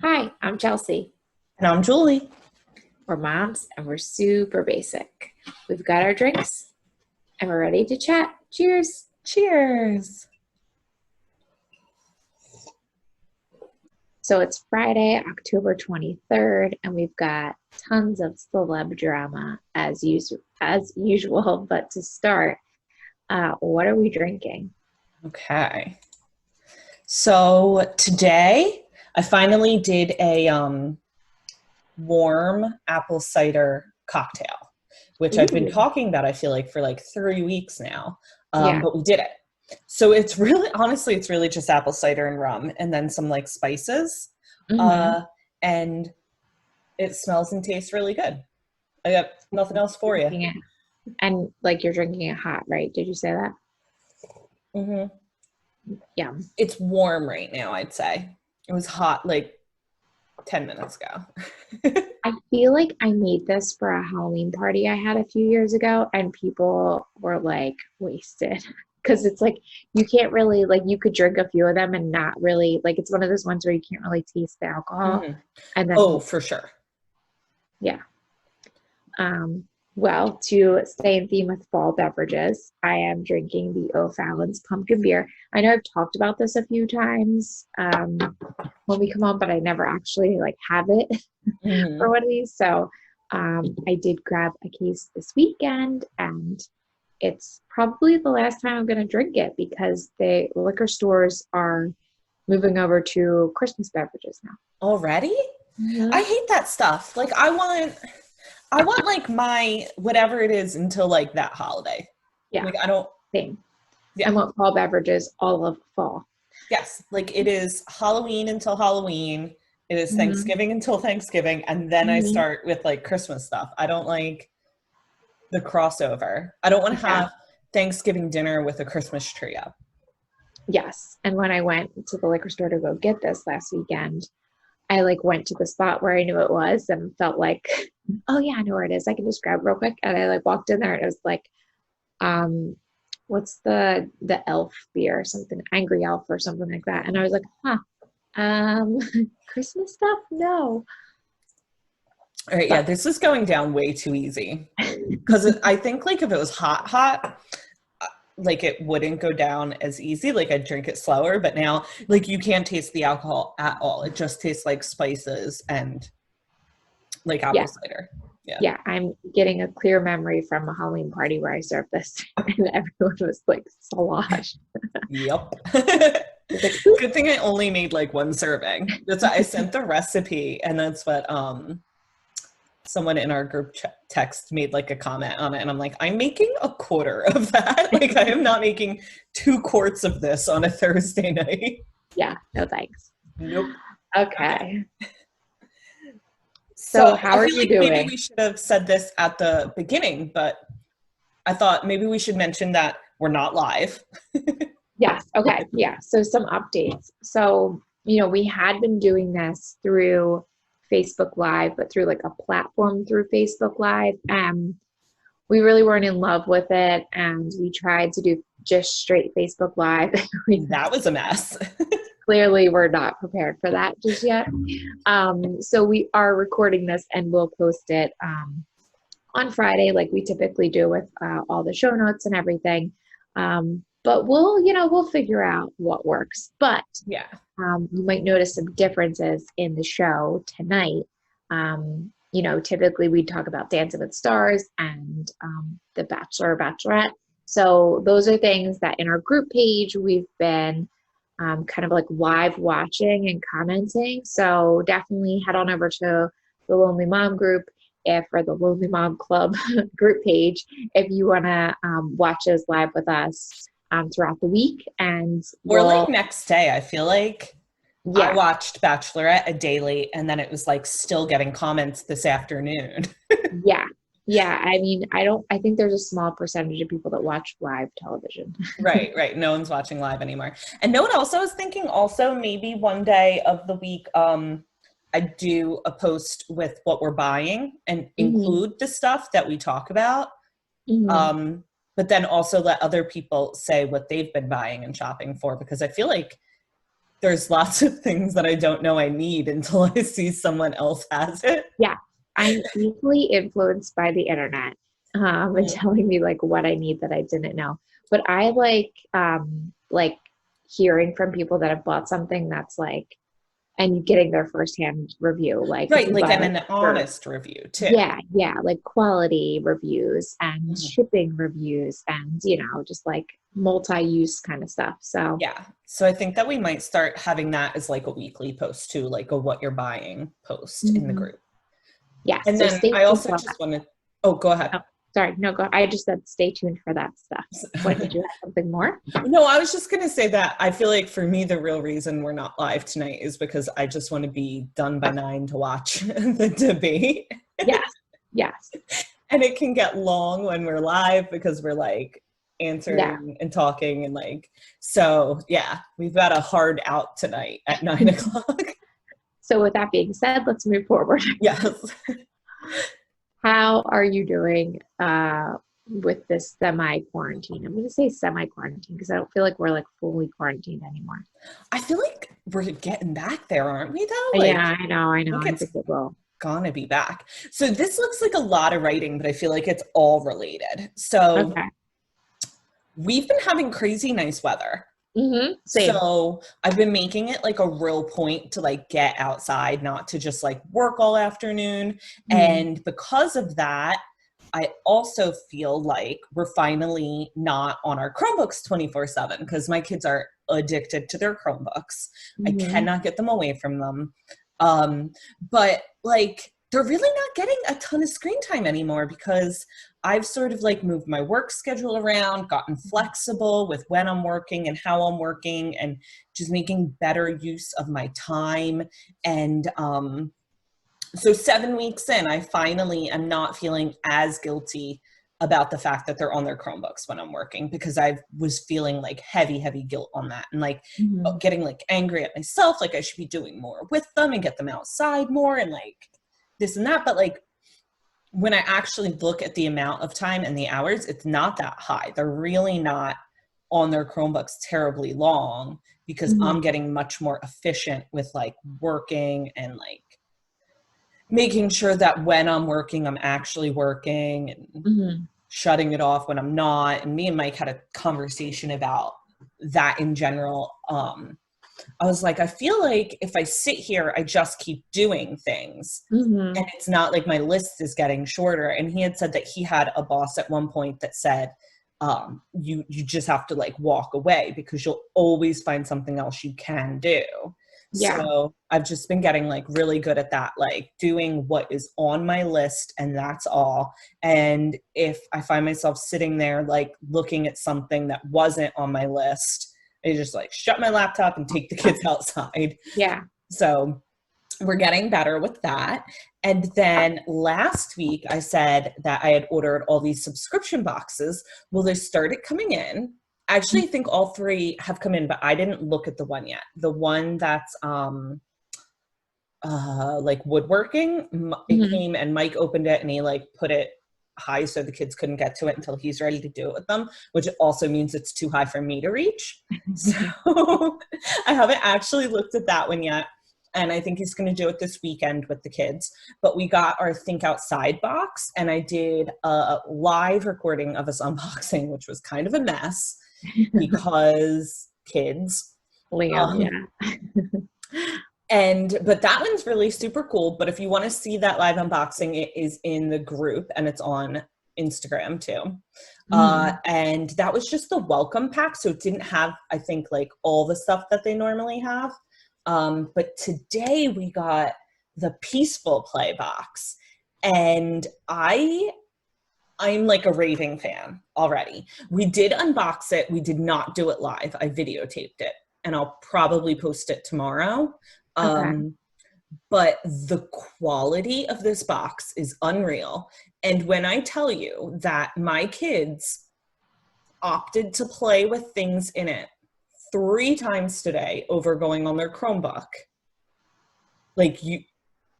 Hi, I'm Chelsea. And I'm Julie. We're moms and we're super basic. We've got our drinks and we're ready to chat. Cheers. Cheers. So it's Friday, October 23rd, and we've got tons of celeb drama as usual. But to start, what are we drinking? Okay. So today I finally did a warm apple cider cocktail, which I've been Ooh, talking about, I feel like, for like 3 weeks now. yeah. But we did it. So it's really, honestly, it's really just apple cider and rum and then some like spices. Mm-hmm. Uh, and it smells and tastes really good. I got nothing else for you. Drinking it. And like you're drinking it hot, right? Did you say that? Hmm. Yeah. It's warm right now, I'd say. It was hot like 10 minutes ago. I feel like I made this for a Halloween party I had a few years ago, and people were like wasted because it's like you can't really like you could drink a few of them and not really like it's one of those ones where you can't really taste the alcohol. Hmm. And Oh, then for sure. yeah. Um, well, to stay in theme with fall beverages, I am drinking the O'Fallon's pumpkin beer. I know I've talked about this a few times when we come on, but I never actually like have it for Hmm. one of these. So I did grab a case this weekend, and it's probably the last time I'm going to drink it because the liquor stores are moving over to Christmas beverages now. Already? I Mhm. hate that stuff. Like I want like my whatever it is until like that holiday. Yeah, Like I don't, same. I yeah. want fall beverages all of fall. Yes, like it is Halloween until Halloween. It is Hmm. Thanksgiving until Thanksgiving, and then I Hmm. start with like Christmas stuff. I don't like the crossover. I don't want to Yeah, have Thanksgiving dinner with a Christmas tree up. yes. And when I went to the liquor store to go get this last weekend, I like went to the spot where I knew it was and felt like, oh yeah, I know where it is. I can just grab it real quick. And I like walked in there and it was like, um, what's the elf beer, something angry elf or something like that. And I was like, huh, um, Christmas stuff? No. All right, yeah, But this is going down way too easy. Because I think like if it was hot, hot, like it wouldn't go down as easy. Like I'd drink it slower, but now like you can't taste the alcohol at all. It just tastes like spices and like yeah, apple cider. Yeah. yeah, I'm getting a clear memory from a Halloween party where I served this and everyone was like sloshed. Yep. I was like, oop. Good thing I only made like one serving. That's I sent the recipe, and that's what someone in our group text made like a comment on it, and I'm like, I'm making a quarter of that. Like I am not making 2 quarts of this on a Thursday night. Yeah, no thanks. Nope. Okay. Okay. So So how I are feel you like maybe doing? we should have said this at the beginning, but I thought maybe we should mention that we're not live. Yes. Okay. Yeah. So some updates. So, we had been doing this through Facebook Live, but through like a platform through Facebook Live. We really weren't in love with it. And we tried to do just straight Facebook Live. We That was a mess. clearly were not prepared for that just yet. So we are recording this and we'll post it on Friday, like we typically do with all the show notes and everything. But we'll figure out what works. But Yeah. you might notice some differences in the show tonight. Typically we talk about Dancing with Stars and The Bachelor or Bachelorette. So those are things that in our group page we've been kind of like live watching and commenting. So definitely head on over to the Lonely Mom group if or the Lonely Mom Club group page if you want to watch us live with us throughout the week. And Or like we'll, next day, I feel like I yeah, watched Bachelorette a day late and then it was like still getting comments this afternoon. yeah, yeah. I mean, I think there's a small percentage of people that watch live television. Right, right. No one's watching live anymore. And no one else, I was thinking also maybe one day of the week, I do a post with what we're buying and Hmm. include the stuff that we talk about. Hmm. Um, but then also let other people say what they've been buying and shopping for because I feel like there's lots of things that I don't know I need until I see someone else has it. Yeah, I'm easily influenced by the internet, and telling me like what I need that I didn't know. But I like hearing from people that have bought something that's like, and getting their firsthand review. Like if Right, you like buy and like an a shirt, honest review too. yeah, like quality reviews and Mhm. shipping reviews and just like multi-use kind of stuff. So Yeah. So I think that we might start having that as like a weekly post too, like a what you're buying post in the mhm. group. Yes, And so then stay I tuned also for just want to, oh, go ahead. that. Oh, sorry, no, go. I just said stay tuned for that stuff. What did you have something more? No, I was just going to say that I feel like for me, the real reason we're not live tonight is because I just want to be done by 9 to watch the debate. Yes, yes, And it can get long when we're live because we're like yeah. answering and talking and like, so yeah, we've got a hard out tonight at 9 o'clock. So with that being said, let's move forward. Yes. How are you doing with this semi-quarantine? I'm going to say semi-quarantine because I don't feel like we're like fully quarantined anymore. I feel like we're getting back there, aren't we though? Like, Yeah, I know. I I think it's think it will. gonna be back. So this looks like a lot of writing, but I feel like it's all related. So Okay. we've been having crazy nice weather. Same. So I've been making it like a real point to like get outside, not to just like work all afternoon. Mhm. And because of that, I also feel like we're finally not on our Chromebooks 24/7 because my kids are addicted to their Chromebooks. I Mhm. cannot get them away from them. But like they're really not getting a ton of screen time anymore because I've sort of like moved my work schedule around, gotten flexible with when I'm working and how I'm working, and just making better use of my time. And so 7 weeks in, I finally am not feeling as guilty about the fact that they're on their Chromebooks when I'm working because I was feeling like heavy guilt on that and like Mhm. getting like angry at myself, like I should be doing more with them and get them outside more and like this and that. But like when I actually look at the amount of time and the hours, it's not that high. They're really not on their Chromebooks terribly long because I'm Mhm. getting much more efficient with like working and like making sure that when I'm working, I'm actually working and Mhm. shutting it off when I'm not. And me and Mike had a conversation about that in general. I was like, I feel like if I sit here, I just keep doing things. And Mhm. it's not like my list is getting shorter. And he had said that he had a boss at one point that said, you just have to like walk away because you'll always find something else you can do. Yeah. So I've just been getting like really good at that, like doing what is on my list and that's all. And if I find myself sitting there like looking at something that wasn't on my list, I just like shut my laptop and take the kids outside. Yeah. So we're getting better with that. And then last week I said that I had ordered all these subscription boxes. Well, they started coming in. Actually, I think all 3 have come in, but I didn't look at the one yet. The one that's like woodworking, it Mhm. came and Mike opened it and he like put it high so the kids couldn't get to it until he's ready to do it with them, which also means it's too high for me to reach. So I haven't actually looked at that one yet. And I think he's going to do it this weekend with the kids. But we got our Think Outside box and I did a live recording of us unboxing, which was kind of a mess because kids. Liam, Um, yeah. but that one's really super cool. But if you want to see that live unboxing, it is in the group and it's on Instagram too. Mhm. And that was just the welcome pack. So it didn't have, I think, like all the stuff that they normally have. But today we got the Peaceful Play box. And I'm like a raving fan already. We did unbox it. We did not do it live. I videotaped it and I'll probably post it tomorrow. Okay. But the quality of this box is unreal. And when I tell you that my kids opted to play with things in it 3 times today over going on their Chromebook, like you,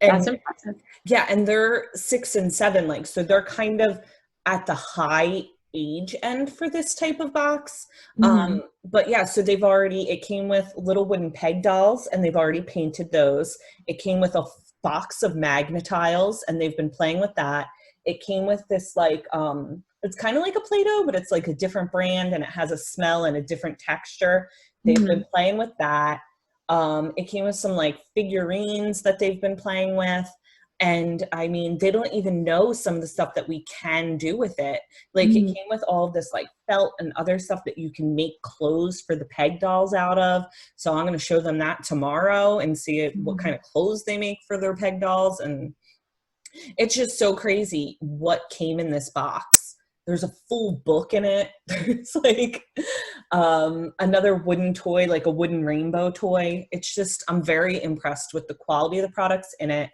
That's and impressive. yeah, and they're 6 and 7, like, so they're kind of at the high age end for this type of box. Mhm. But yeah, so it came with little wooden peg dolls, and they've already painted those. It came with a box of Magnetiles, and they've been playing with that. It came with this like, it's kind of like a Play-Doh, but it's like a different brand, and it has a smell and a different texture. They've been Mhm. playing with that. It came with some like figurines that they've been playing with. And I mean, they don't even know some of the stuff that we can do with it. Like, it Mhm. came with all of this like felt and other stuff that you can make clothes for the peg dolls out of. So I'm going to show them that tomorrow and see what kind Mhm. of clothes they make for their peg dolls. And it's just so crazy what came in this box. There's a full book in it. There's like another wooden toy, like a wooden rainbow toy. It's just, I'm very impressed with the quality of the products in it,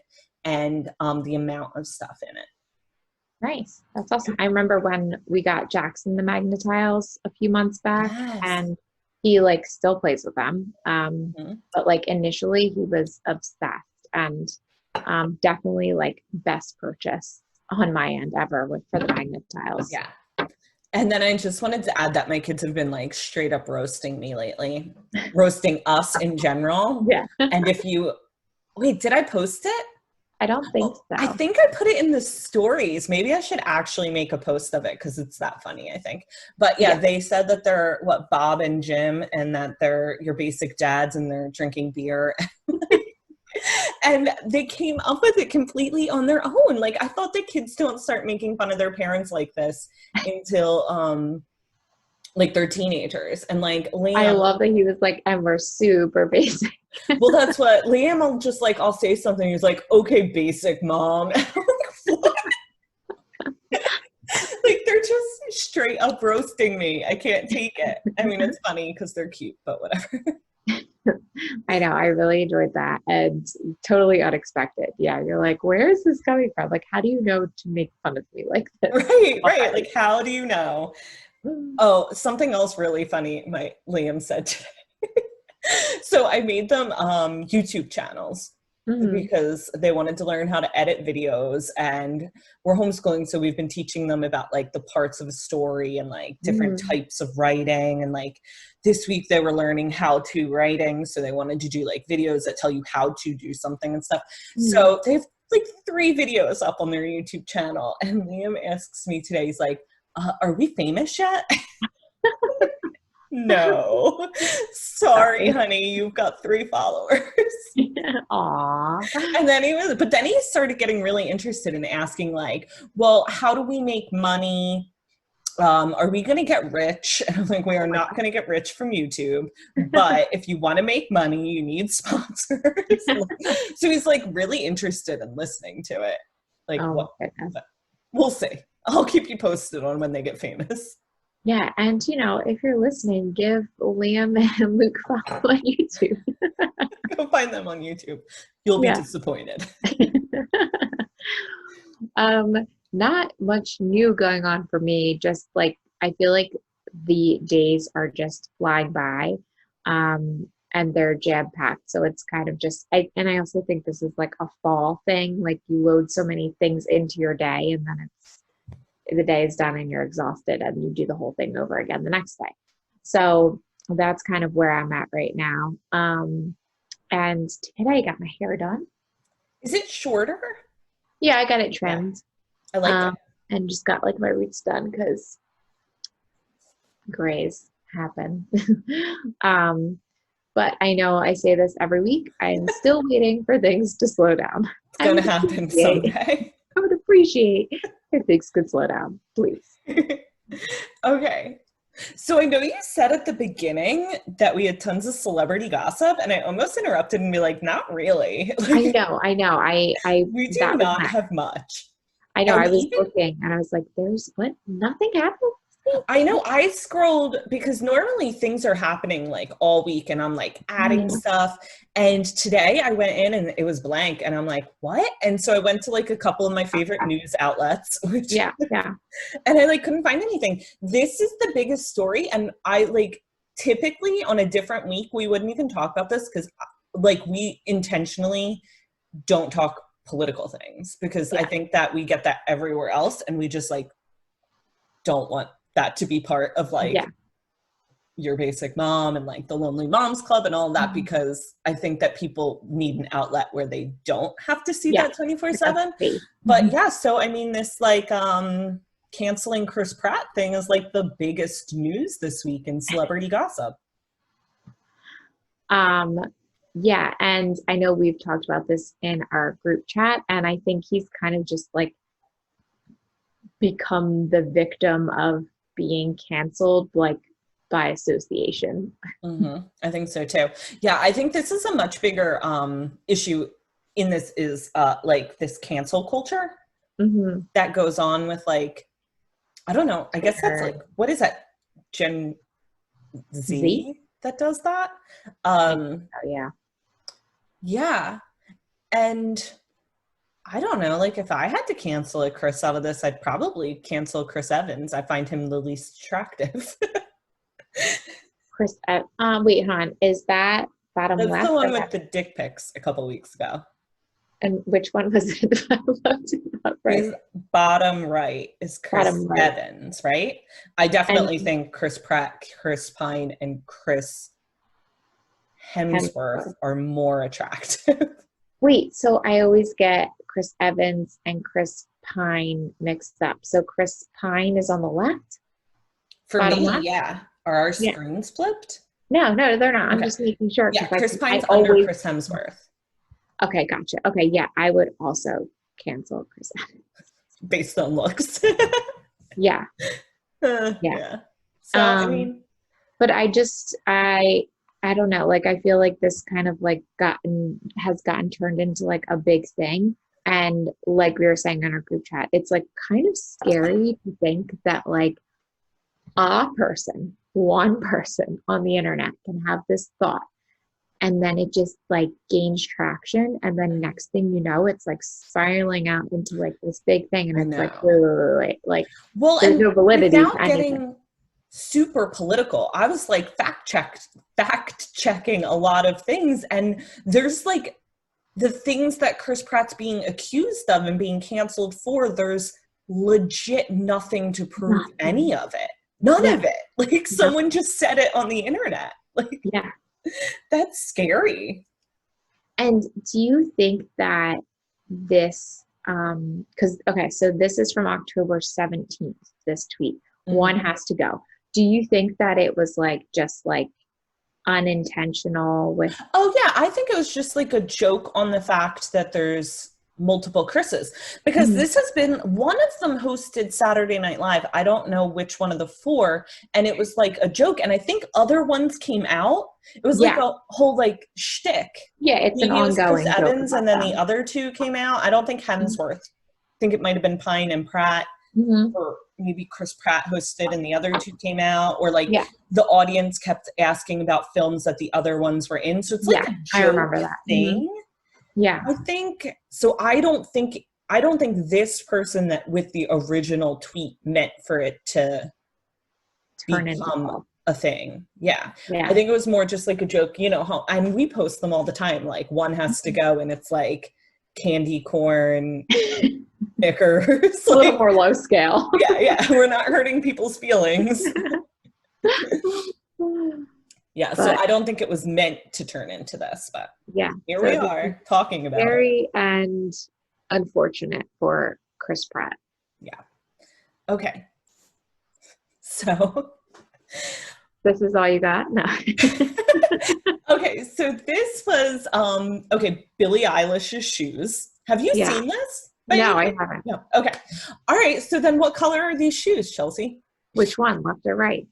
and the amount of stuff in it. Nice. That's awesome. I remember when we got Jackson the Magnetiles a few months back, Yes. and he like still plays with them. Mhm. But like initially he was obsessed, and definitely like best purchase on my end ever with for the Magnetiles. Yeah. And then I just wanted to add that my kids have been like straight up roasting me lately, roasting us in general. Yeah. And if you, wait, did I post it? I don't think Oh, I so. think I put it in the stories. Maybe I should actually make a post of it because it's that funny, I think. But yeah, Yeah. they said that they're Bob and Jim, and that they're your basic dads, and they're drinking beer. And they came up with it completely on their own. Like, I thought the kids don't start making fun of their parents like this until like they're teenagers. And like I Liam, love that he was like, and we're super basic. well, that's what Liam will just like, I'll say something, he's like, okay, basic mom. And I'm like, what? Like, they're just straight up roasting me. I can't take it. I mean, it's funny because they're cute, but whatever. I know. I really enjoyed that, and totally unexpected. Yeah, you're like, where is this coming from? Like, how do you know to make fun of me like this? Right, Why? right. Like, how do you know? Oh, something else really funny my Liam said today. So I made them YouTube channels Mhm. because they wanted to learn how to edit videos, and we're homeschooling, so we've been teaching them about like the parts of a story and like different Mhm. types of writing. And like this week they were learning how to writing, so they wanted to do like videos that tell you how to do something and stuff. Mhm. So they have like 3 videos up on their YouTube channel, and Liam asks me today, he's like, are we famous yet? No. Sorry, Sorry. honey, you've got 3 followers. Aw. And then but then he started getting really interested in asking like, well, how do we make money? Are we going to get rich? And I'm like, we are Oh my not going to get rich from YouTube, but if you want to make money, you need sponsors. So he's like really interested in listening to it. Like, Oh what? my goodness. But we'll see. I'll keep you posted on when they get famous. Yeah, and if you're listening, give Liam and Luke follow on YouTube. Go find them on YouTube. You'll be Yeah. disappointed. Um, Not much new going on for me. Just like I feel like the days are just flying by, and they're jam packed. So it's kind of just and I also think this is like a fall thing. Like you load so many things into your day, and then the day is done, and you're exhausted, and you do the whole thing over again the next day. So that's kind of where I'm at right now. And today I got my hair done. Is it shorter? Yeah, I got it Yeah, trimmed. I like it. Um, and just got like my roots done because grays happen. um, but I know I say this every week. I'm still waiting for things to slow down. It's going to happen someday. I would appreciate if things could slow down, please. Okay. So I know you said at the beginning that we had tons of celebrity gossip, and I almost interrupted and be like, not really. I Like, know, I know. I we do that was not my have much. I know And I was even looking and I was like, there's what? Nothing happened this I week? know I scrolled because normally things are happening like all week, and I'm like adding Yeah, stuff. And today I went in and it was blank, and I'm like, what? And so I went to like a couple of my favorite news outlets, which, yeah, yeah. and I like couldn't find anything. This is the biggest story. And I like typically on a different week, we wouldn't even talk about this because like we intentionally don't talk political things because I Yeah. think that we get that everywhere else, and we just like don't want that to be part of like your basic mom and like the Lonely Moms Club and all of that, because I think that people need an outlet where they don't have to see that 24/7. But yeah, so I mean, this like canceling Chris Pratt thing is like the biggest news this week in celebrity gossip. Yeah, and I know we've talked about this in our group chat, and I think he's kind of just like become the victim of being canceled, like by association. I think so too. Yeah, I think this is a much bigger issue in this is like this cancel culture that goes on with like, I don't know, I guess that's like, what is that? Gen Z that does that? Yeah. And I don't know, like if I had to cancel a Chris out of this, I'd probably cancel Chris Evans. I find him the least attractive. Chris, wait, hon, is that bottom left? That's the one with the dick pics a couple weeks ago. And which one was it? Right? Bottom right is Chris Evans, right? I definitely think Chris Pratt, Chris Pine, and Chris Hemsworth are more attractive. Wait, so I always get Chris Evans and Chris Pine mixed up. So Chris Pine is on the left? For me, left? Yeah. Are our screens flipped? No, they're not. I'm just making sure. Yeah, Chris Pine's under Chris Hemsworth. Okay, gotcha. Okay, yeah, I would also cancel Chris Evans. Based on looks. Yeah. Yeah. So, I mean. But I don't know. Like, I feel like this kind of like has gotten turned into like a big thing. And like we were saying in our group chat, it's like kind of scary to think that like one person on the internet can have this thought, and then it just like gains traction, and then next thing you know, it's like spiraling out into like this big thing, and it's like wait, like there's no validity without getting super political. I was like fact checking a lot of things, and there's like the things that Chris Pratt's being accused of and being canceled for, there's legit nothing to prove any of it. None of it. Like someone just said it on the internet. Like, that's scary. And do you think that this, so this is from October 17th, this tweet, one has to go. Do you think that it was like, just like unintentional with? Oh yeah. I think it was just like a joke on the fact that there's multiple Chris's, because this has been, one of them hosted Saturday Night Live. I don't know which one of the four, and it was like a joke, and I think other ones came out. It was like a whole like shtick. Yeah, it's maybe an ongoing Chris Evans, and then the other two came out. I don't think Hemsworth. I think it might have been Pine and Pratt, or maybe Chris Pratt hosted and the other two came out, or like the audience kept asking about films that the other ones were in. So it's like a joke I remember that thing. Yeah. I think so. I don't think this person that with the original tweet meant for it to become a thing. Yeah. I think it was more just like a joke, you know, how, and we post them all the time. Like one has to go, and it's like candy corn Snickers. A little more low scale. Yeah. We're not hurting people's feelings. Yeah, so I don't think it was meant to turn into this, but here we are talking about it. And unfortunate for Chris Pratt. Yeah. Okay. So this is all you got? No. Okay, so this was Billie Eilish's shoes. Have you seen this? No, I haven't. No. Okay. All right, so then what color are these shoes, Chelsea? Which one, left or right?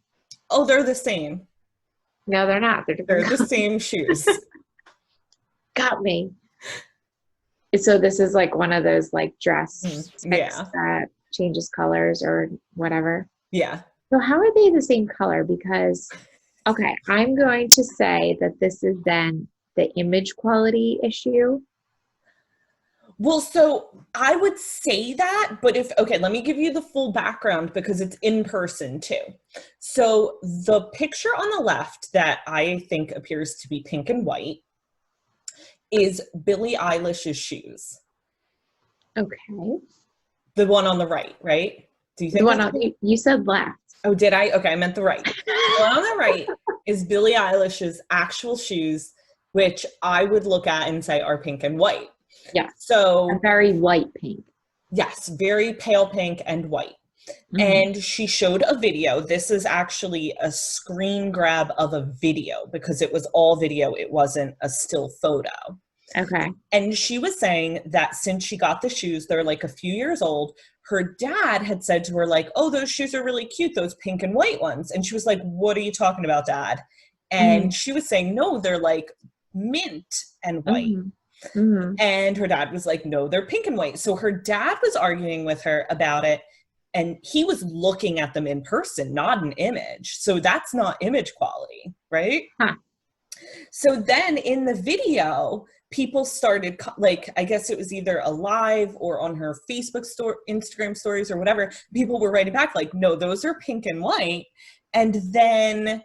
Oh, they're the same. No, they're not. They're the same shoes. Got me. So this is like one of those like dress that changes colors or whatever. Yeah. So how are they the same color? Because, okay, I'm going to say that this is then the image quality issue. Well, so I would say that, but let me give you the full background because it's in person too. So the picture on the left that I think appears to be pink and white is Billie Eilish's shoes. Okay. The one on the right? Do you think you said left? Oh, did I? Okay, I meant the right. So on the right is Billie Eilish's actual shoes, which I would look at and say are pink and white. Yes. A So very light pink. yes, very pale pink and white. Mm-hmm. And she showed a video. This is actually a screen grab of a video because it was all video. It wasn't a still photo. Okay. And she was saying that since she got the shoes, they're like a few years old, her dad had said to her, like, oh, those shoes are really cute, those pink and white ones. And she was like, what are you talking about, Dad? And she was saying, no, they're like mint and white. Mm-hmm. Mm-hmm. And her dad was like, no, they're pink and white. So her dad was arguing with her about it. And he was looking at them in person, not an image. So that's not image quality, right? Huh. So then in the video, people started, like, I guess it was either a live or on her Facebook story, Instagram stories or whatever. People were writing back like, no, those are pink and white. And then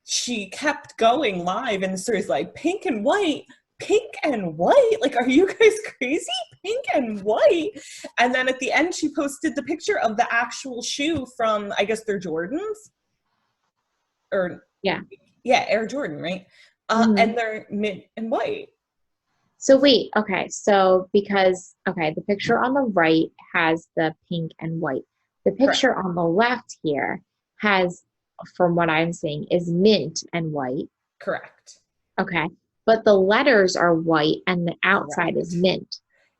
she kept going live in the stories like, pink and white. Like, are you guys crazy? Pink and white. And then at the end, she posted the picture of the actual shoe from, I guess they're Jordans, or yeah, Air Jordan, right? And they're mint and white. So wait, okay. So because, okay, the picture on the right has the pink and white. The picture Correct. on the left here has, from what I'm seeing, is mint and white. Correct. Okay. But the letters are white and the outside is mint.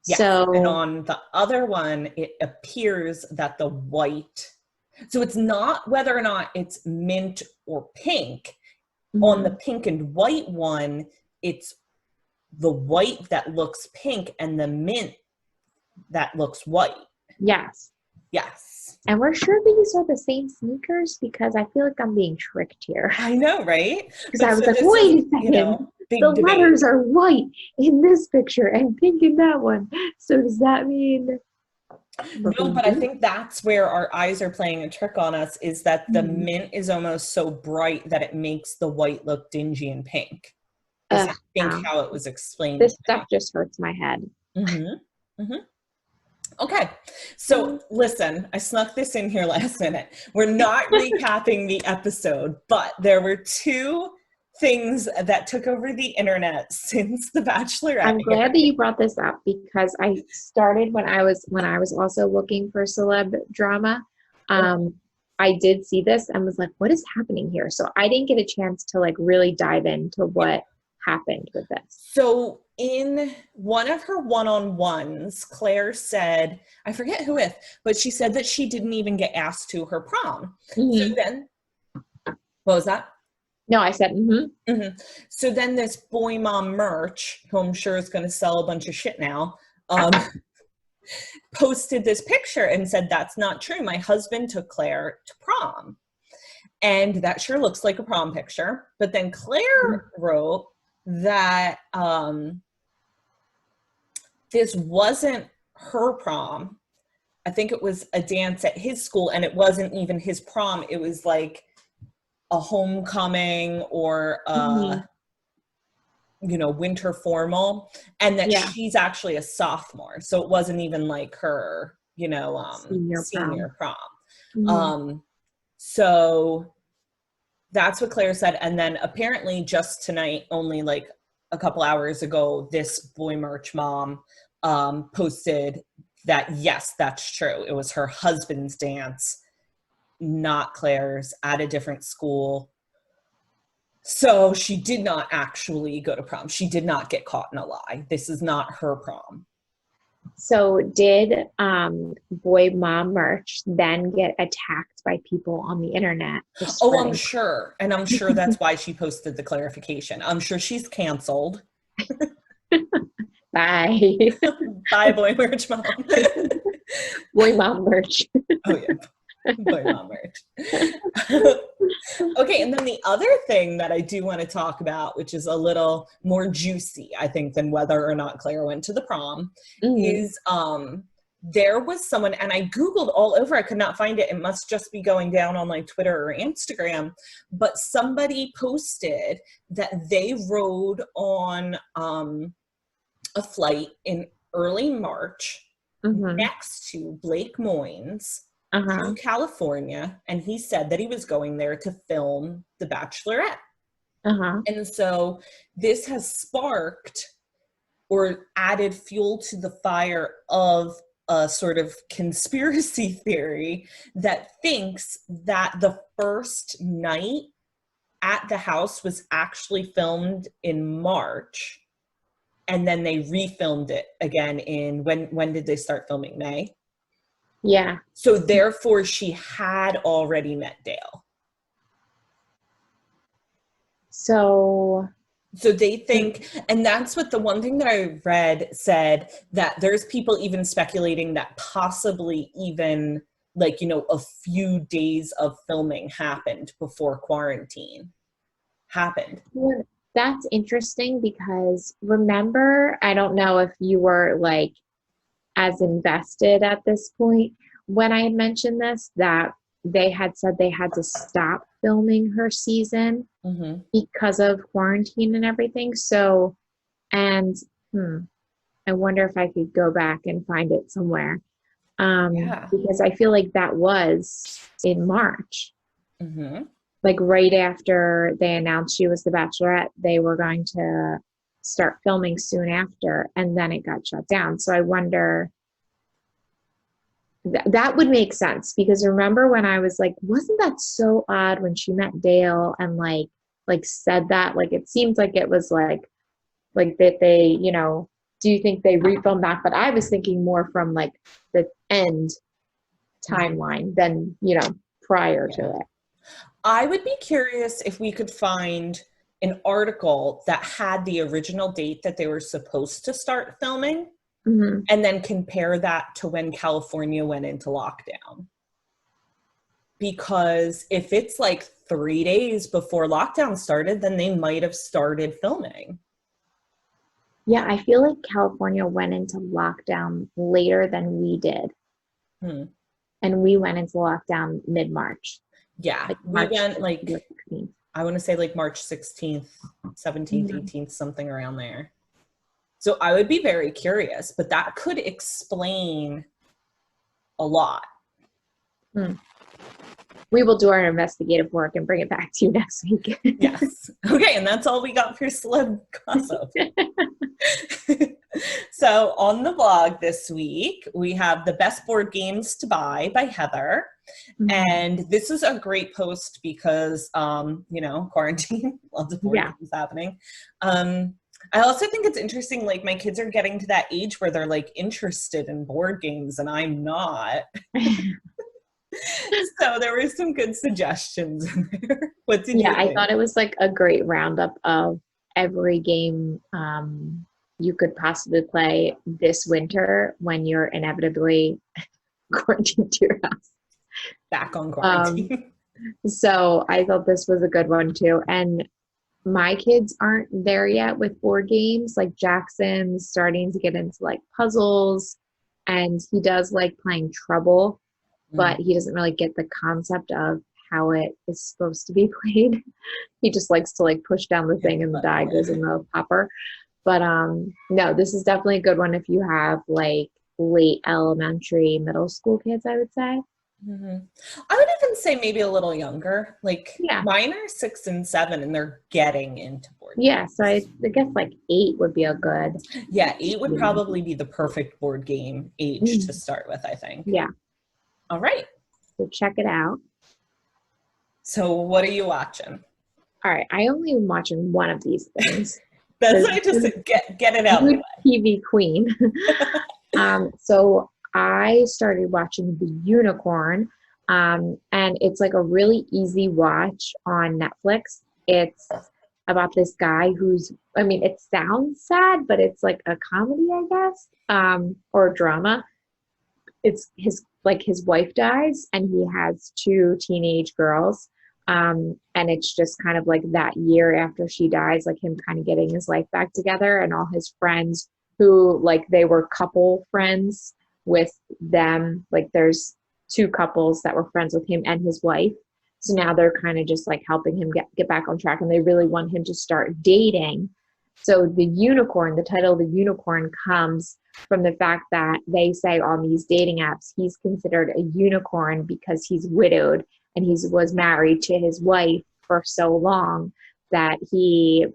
Yes. So, and on the other one, it appears that the white, so it's not whether or not it's mint or pink. On the pink and white one, it's the white that looks pink and the mint that looks white. yes. Yes. And we're sure these are the same sneakers because I feel like I'm being tricked here. I know, right? Because I was like, wait a second. You know, the debate. Letters are white in this picture and pink in that one. So does that mean? No, but I think that's where our eyes are playing a trick on us, is that the mint is almost so bright that it makes the white look dingy and pink. I think how it was explained. This stuff just hurts my head. Okay, so listen, I snuck this in here last minute. We're not recapping the episode, but there were two things that took over the internet since the Bachelorette. I'm glad that you brought this up because I started when I was also looking for celeb drama. I did see this and was like, what is happening here? So I didn't get a chance to like really dive into what happened with this. So in one of her one-on-ones, Claire said, I forget who with, but she said that she didn't even get asked to her prom. So then, what was that? No, I said, So then this boy mom merch, who I'm sure is going to sell a bunch of shit now, posted this picture and said, that's not true. My husband took Claire to prom. And that sure looks like a prom picture. But then Claire wrote that this wasn't her prom. I think it was a dance at his school, and it wasn't even his prom. It was like a homecoming or winter formal, and that she's actually a sophomore, so it wasn't even like her senior prom. So that's what Claire said. And then apparently just tonight, only like a couple hours ago, this boy merch mom posted that yes, that's true, it was her husband's dance, not Claire's, at a different school. So she did not actually go to prom. She did not get caught in a lie. This is not her prom. So did boy mom merch then get attacked by people on the internet? Oh, I'm sure. And I'm sure that's why she posted the clarification. I'm sure she's canceled. Bye. Bye, boy merch mom. Boy mom merch. Oh, yeah. Boy mom merch. Okay, and then the other thing that I do want to talk about, which is a little more juicy, I think, than whether or not Claire went to the prom, is there was someone, and I Googled all over, I could not find it. It must just be going down on like Twitter or Instagram, but somebody posted that they rode on a flight in early March next to Blake Moynes Uh-huh. to California, and he said that he was going there to film The Bachelorette. Uh-huh. And so this has sparked or added fuel to the fire of a sort of conspiracy theory that thinks that the first night at the house was actually filmed in March, and then they refilmed it again in when did they start filming? May? Yeah. So therefore she had already met Dale. So They think, and that's what the one thing that I read said, that there's people even speculating that possibly even like, you know, a few days of filming happened before quarantine happened. well, that's interesting because remember, I don't know if you were like as invested at this point when I mentioned this, that they had said they had to stop filming her season Mm-hmm. because of quarantine and everything. So, and I wonder if I could go back and find it somewhere. Yeah. Because I feel like that was in March. Mm-hmm. Like right after they announced she was the Bachelorette, they were going to start filming soon after, and then it got shut down. So I wonder, that would make sense because remember when I was like, wasn't that so odd when she met Dale and like said that, like it seems like it was like that they, you know, do you think they refilmed that? But I was thinking more from like the end timeline than, you know, prior to it. I would be curious if we could find an article that had the original date that they were supposed to start filming, Mm-hmm. and then compare that to when California went into lockdown. Because if it's like 3 days before lockdown started, then they might have started filming. Yeah, I feel like California went into lockdown later than we did. And we went into lockdown mid-March. Yeah, Like we March went like, 16th. I want to say like March 16th, 17th, 18th, something around there. So I would be very curious, but that could explain a lot. We will do our investigative work and bring it back to you next week. Yes. Okay, and that's all we got for celeb gossip. So on the blog this week, we have the best board games to buy by Heather. Mm-hmm. And this is a great post because, you know, quarantine, lots of board games happening. I also think it's interesting, like my kids are getting to that age where they're like interested in board games and I'm not. So there were some good suggestions in there. What did you think? I thought it was like a great roundup of every game you could possibly play this winter when you're inevitably quarantined to your house. Back on quarantine. So I thought this was a good one too. And my kids aren't there yet with board games. Like Jackson's starting to get into like puzzles, and he does like playing Trouble, but he doesn't really get the concept of how it is supposed to be played. He just likes to like push down the thing and the die goes in the popper. But no, this is definitely a good one if you have like late elementary, middle school kids, I would say. Mm-hmm. I would even say maybe a little younger. Like mine are 6 and 7 and they're getting into board games. Yeah, so I guess like 8 would be a good. Yeah, 8 would probably be the perfect board game age to start with, I think. Yeah. All right. So check it out. So what are you watching? All right, I only am watching one of these things. That's why I just get it out. Good TV queen. So I started watching The Unicorn, and it's like a really easy watch on Netflix. It's about this guy who's, I mean, it sounds sad, but it's like a comedy, I guess, or a drama. It's his wife dies and he has 2 teenage girls. And it's just kind of like that year after she dies, like him kind of getting his life back together, and all his friends who like they were couple friends with them. Like there's 2 couples that were friends with him and his wife. So now they're kind of just like helping him get back on track, and they really want him to start dating. So The Unicorn, the title of The Unicorn comes from the fact that they say on these dating apps he's considered a unicorn because he's widowed and he was married to his wife for so long that he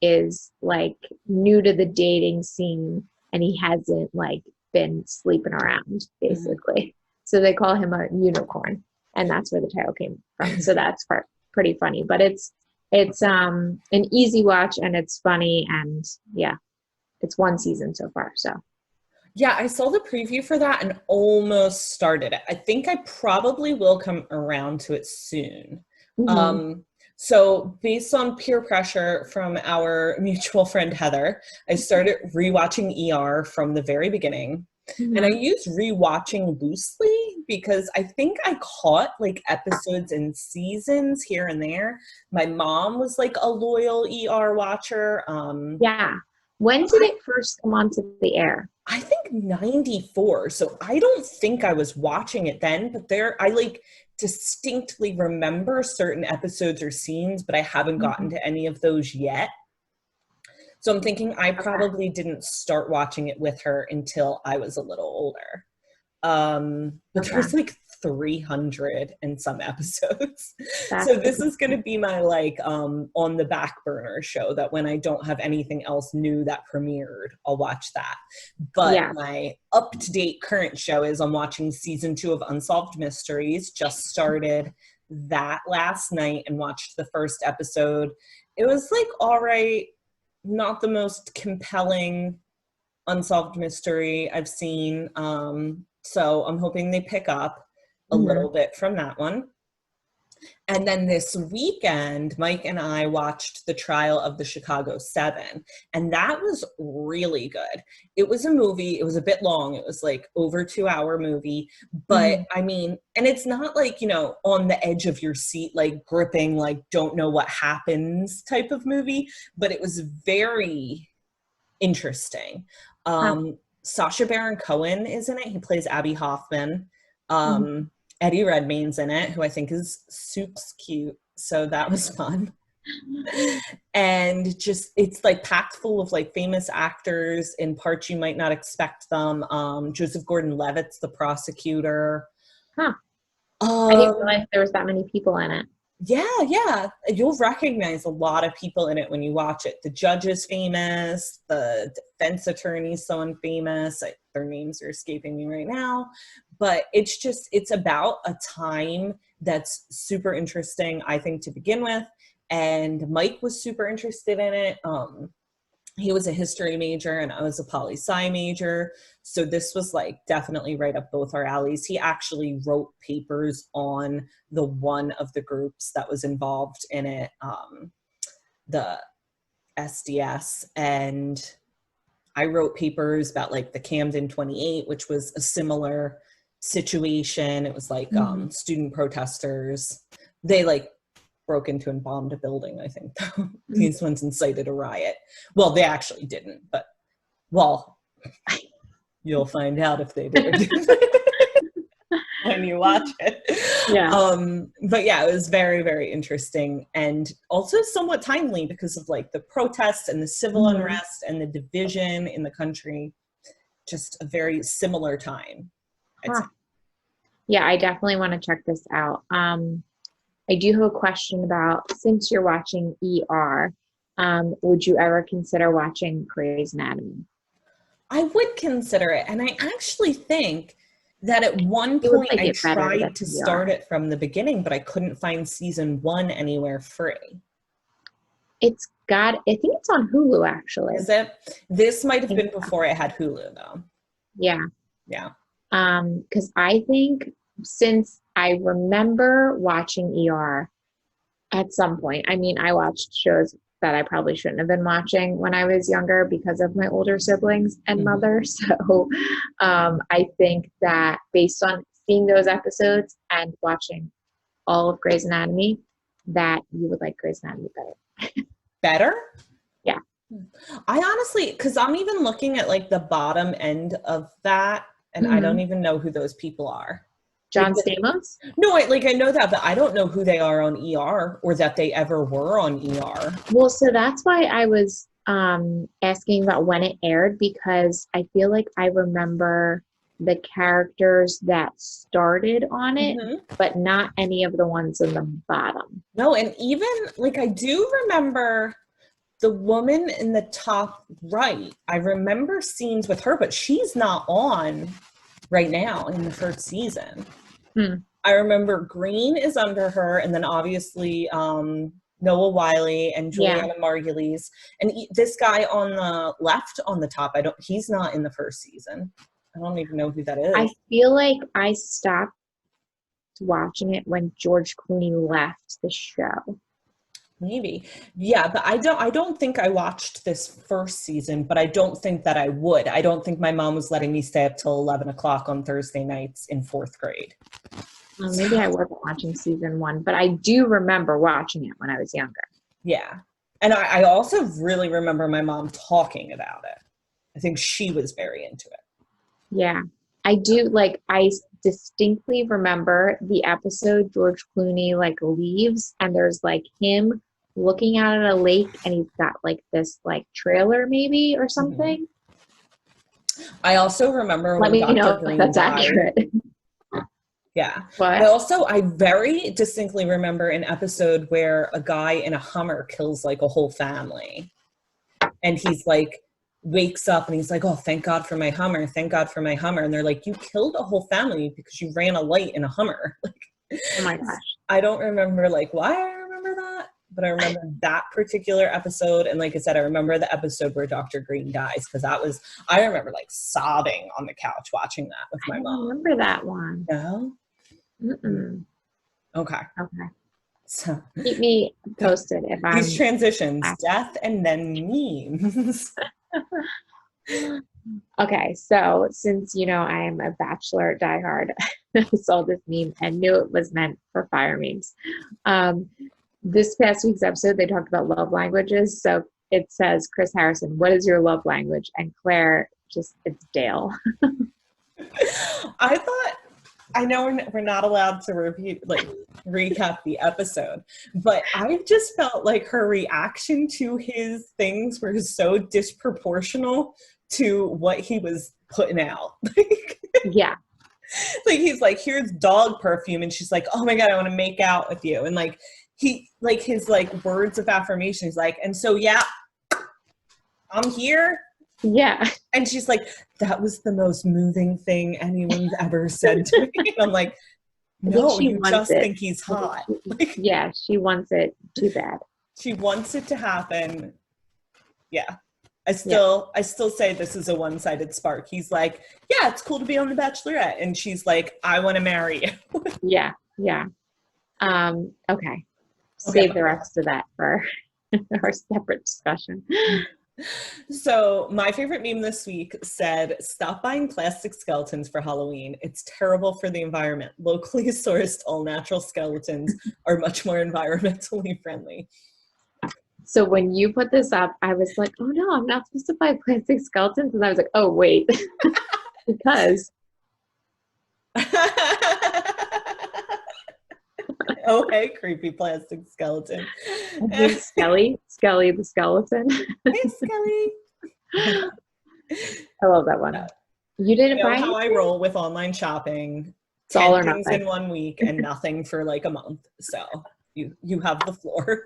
is like new to the dating scene and he hasn't like been sleeping around basically. So they call him a unicorn, and that's where the title came from. So that's pretty funny, but it's an easy watch and it's funny, and yeah, it's one season so far. So yeah, I saw the preview for that and almost started it. I think I probably will come around to it soon. So based on peer pressure from our mutual friend Heather, I started rewatching ER from the very beginning. And I use rewatching loosely because I think I caught like episodes and seasons here and there. My mom was like a loyal ER watcher. Yeah. When did it first come onto the air? I think 94. So I don't think I was watching it then, but I like distinctly remember certain episodes or scenes, but I haven't gotten to any of those yet. So I'm thinking I probably didn't start watching it with her until I was a little older. But there's like 300 and some episodes. So this is going to be my like on the back burner show that when I don't have anything else new that premiered, I'll watch that. But my up-to-date current show is I'm watching season 2 of Unsolved Mysteries. Just started that last night and watched the first episode. It was like all right, not the most compelling unsolved mystery I've seen. So I'm hoping they pick up a little bit from that one. And then this weekend, Mike and I watched The Trial of the Chicago 7, and that was really good. It was a movie. It was a bit long. It was like over 2-hour movie, but I mean, and it's not like, you know, on the edge of your seat, like gripping, like don't know what happens type of movie, but it was very interesting. Sacha Baron Cohen is in it. He plays Abby Hoffman. Eddie Redmayne's in it, who I think is super cute. So that was fun. And just, it's like packed full of like famous actors in parts you might not expect them. Joseph Gordon-Levitt's the prosecutor. I didn't realize there was that many people in it. Yeah. You'll recognize a lot of people in it when you watch it. The judge is famous. The defense attorney is someone famous. Their names are escaping me right now. But it's about a time that's super interesting, I think, to begin with. And Mike was super interested in it. He was a history major and I was a poli-sci major. So this was like definitely right up both our alleys. He actually wrote papers on the one of the groups that was involved in it, the SDS. And I wrote papers about like the Camden 28, which was a similar situation. It was like student protesters. They like broke into and bombed a building, I think. These ones incited a riot. Well, they actually didn't, but you'll find out if they did when you watch it. But yeah, it was very, very interesting and also somewhat timely because of like the protests and the civil unrest and the division in the country. Just a very similar time. Yeah, I definitely want to check this out. I do have a question about, since you're watching ER, would you ever consider watching Grey's Anatomy? I would consider it. And I actually think that at one point I tried to start it from the beginning, but I couldn't find season 1 anywhere free. I think it's on Hulu, actually. Is it? This might have been before I had Hulu, though. Yeah. Yeah. Because I think since I remember watching ER at some point, I mean, I watched shows that I probably shouldn't have been watching when I was younger because of my older siblings and mother. So I think that based on seeing those episodes and watching all of Grey's Anatomy, that you would like Grey's Anatomy better. Better? Yeah. I honestly, because I'm even looking at like the bottom end of that, and I don't even know who those people are. John Stamos? No, I know that, but I don't know who they are on ER or that they ever were on ER. Well, so that's why I was asking about when it aired because I feel like I remember the characters that started on it, Mhm. but not any of the ones in the bottom. No, and even like I do remember the woman in the top right. I remember scenes with her, but she's not on right now in the first season. Hmm. I remember Green is under her, and then obviously Noah Wiley and Yeah. Juliana Margulies, and this guy on the left on the top. He's not in the first season. I don't even know who that I is. feel like I stopped watching it when George Clooney left the show. Maybe. Yeah, but I don't think I watched this first season, but I don't think that I would. I don't think my mom was letting me stay up till 11 o'clock on Thursday nights in fourth grade. Well, maybe I wasn't watching season one, but I do remember watching it when I was younger. Yeah. And I also really remember my mom talking about it. I think she was very into it. Yeah. I do like I distinctly remember the episode George Clooney like leaves and there's like him looking out at a lake and he's got like this like trailer maybe or Mhm. something. I also remember Let when me Dr. know if Green that's died. accurate. Yeah. But I very distinctly remember an episode where a guy in a Hummer kills like a whole family. And he's like, wakes up and he's like, oh, thank God for my Hummer. Thank God for my Hummer. And they're like, you killed a whole family because you ran a light in a Hummer. Like, oh my gosh. I don't remember like why I remember that, but I remember that particular episode. And like I said, I remember the episode where Dr. Green dies because I remember like sobbing on the couch watching that with I my don't mom. remember that one. No? Mm-mm. Okay. Okay. So Keep me posted if these I'm transitions, death and then memes. okay, so since you know I am a Bachelor diehard, I saw this meme and knew it was meant for fire memes. Um, this past week's episode, they talked about love languages. So it says, Chris Harrison, what is your love language? And Claire, it's Dale. I thought, I know we're not allowed to recap the episode, but I just felt like her reaction to his things were so disproportional to what he was putting out. Yeah. Like he's like, here's dog perfume, and she's like, oh my God, I want to make out with you. And like his like words of affirmation, he's like, and so yeah, I'm here. Yeah. And she's like, that was the most moving thing anyone's ever said to me. And I'm like, no, you just think he's hot. Yeah, she wants it too bad. She wants it to happen. Yeah. I still say this is a one-sided spark. He's like, yeah, it's cool to be on The Bachelorette. And she's like, I want to marry you. Yeah. Yeah. Okay. Save the rest of that for our separate discussion. So my favorite meme this week said, stop buying plastic skeletons for Halloween. It's terrible for the environment. Locally sourced all natural skeletons are much more environmentally friendly. So when you put this up, I was like, oh no, I'm not supposed to buy plastic skeletons. And I was like, oh wait, because. Oh, hey, creepy plastic skeleton. Skelly the skeleton. Hey, Skelly. I love that one. You didn't buy how I roll with online shopping. It's all or 10 things nothing. in 1 week and nothing for like a month. So you have the floor.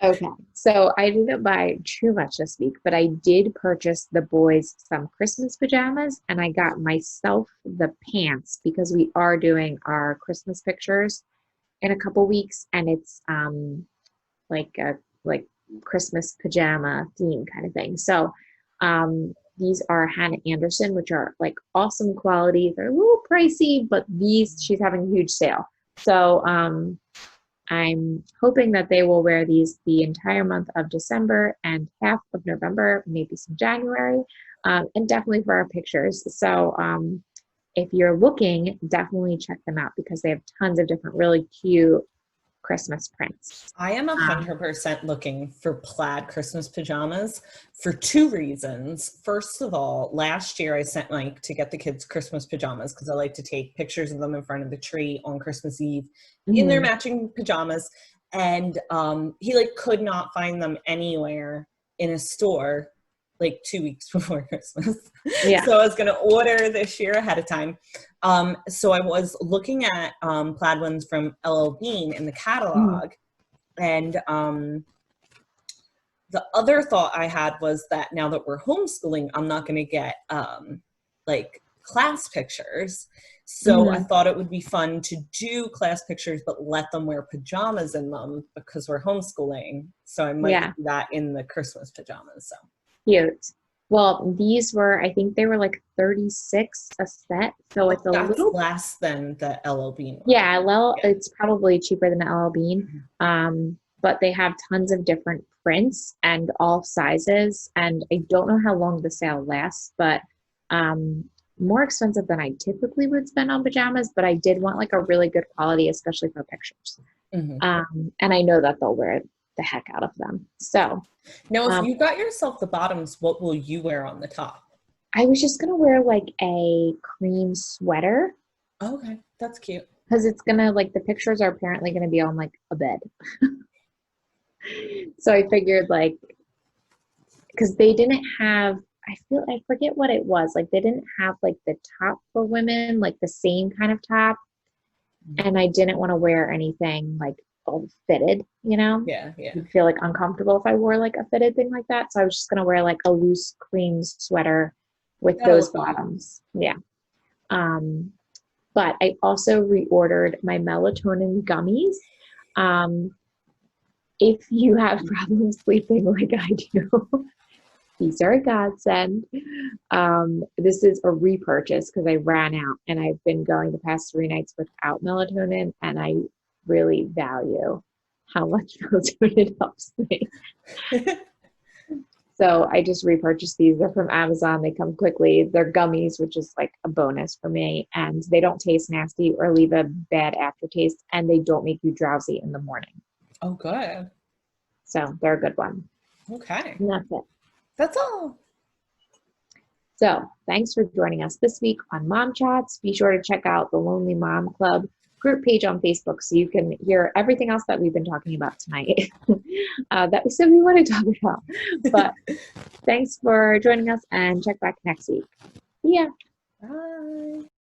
Okay, so I didn't buy too much this week, but I did purchase the boys some Christmas pajamas, and I got myself the pants because we are doing our Christmas pictures in a couple weeks, and it's like a Christmas pajama theme kind of thing. So these are Hannah Anderson, which are like awesome quality. They're a little pricey, but she's having a huge sale. So I'm hoping that they will wear these the entire month of December and half of November, maybe some January, and definitely for our pictures. So if you're looking, definitely check them out because they have tons of different really cute Christmas prints. I am 100% looking for plaid Christmas pajamas for two reasons. First of all, last year I sent Mike to get the kids Christmas pajamas because I like to take pictures of them in front of the tree on Christmas Eve in their matching pajamas. And he like could not find them anywhere in a store like 2 weeks before Christmas. Yeah. So I was going to order this year ahead of time. So I was looking at plaid ones from LL Bean in the catalog. And the other thought I had was that now that we're homeschooling, I'm not going to get like class pictures. So I thought it would be fun to do class pictures, but let them wear pajamas in them because we're homeschooling. So I might do that in the Christmas pajamas. So cute. Well, these were, I think they were like 36 a set. So it's a little less than the LL Bean one. Yeah, well, it's probably cheaper than the LL Bean. But they have tons of different prints and all sizes. And I don't know how long the sale lasts, but more expensive than I typically would spend on pajamas. But I did want like a really good quality, especially for pictures. And I know that they'll wear the heck out of them. So now, if you got yourself the bottoms, what will you wear on the top? I was just gonna wear like a cream sweater. Okay, that's cute. Because it's gonna, like, the pictures are apparently gonna be on like a bed. So I figured, like, because they didn't have, I forget what it was. Like, they didn't have like the top for women, like the same kind of top. And I didn't want to wear anything like all fitted, you know? Yeah. I'd feel like uncomfortable if I wore like a fitted thing like that. So I was just gonna wear like a loose cream sweater with those bottoms. Yeah. But I also reordered my melatonin gummies. If you have problems sleeping like I do, these are a godsend. This is a repurchase because I ran out and I've been going the past 3 nights without melatonin, and I really value how much melatonin helps me. So I just repurchased these. They're from Amazon. They come quickly. They're gummies, which is like a bonus for me. And they don't taste nasty or leave a bad aftertaste. And they don't make you drowsy in the morning. Oh, good. So they're a good one. Okay. And that's it. That's all. So thanks for joining us this week on Mom Chats. Be sure to check out the Lonely Mom Club group page on Facebook so you can hear everything else that we've been talking about tonight that we said we want to talk about. But thanks for joining us, and check back next week. See ya. Bye.